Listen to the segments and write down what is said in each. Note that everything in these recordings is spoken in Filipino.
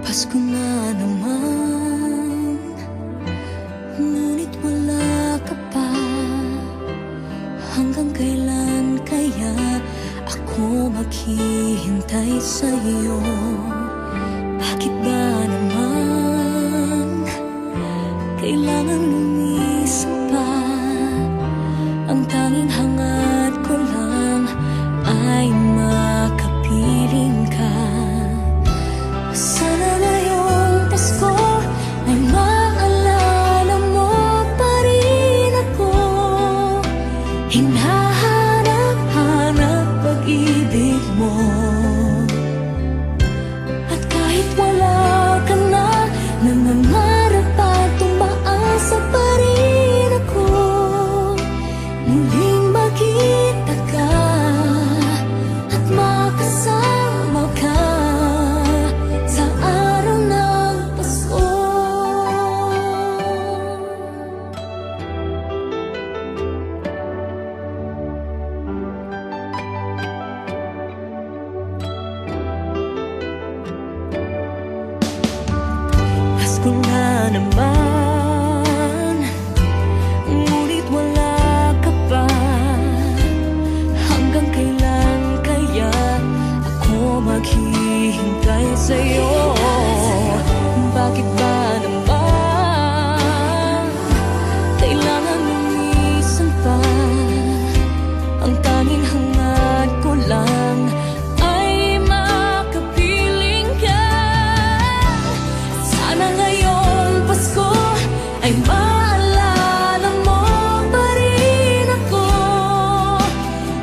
Pasko na naman, ngunit wala ka pa. Hanggang kailan kaya ako maghihintay sa'yo? Bakit ba naman kailangan lumisan pa? Ang tanging hangad ko lang ay makapiling ka. Sana ngayong Pasko ay maalala mo pa rin ako. Hinahanap-hanap pag-ibig mo. At kahit wala ka na, nangangarap at umaasa pa rin ako. Muling makita ka at makasama ka sa araw ng Pasko. Pasko na naman, ngunit wala ka pa. Hanggang kailan kaya ako maghihintay sa'yo? Bakit ba naman kailangan lumisan pa? Ang tanging hangad ko lang ay makapiling ka. Sana ngayong Pasko ay maalala mo pa rin ako.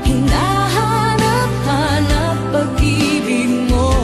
Hinahanap-hanap pag-ibig mo.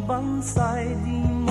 bansa'y di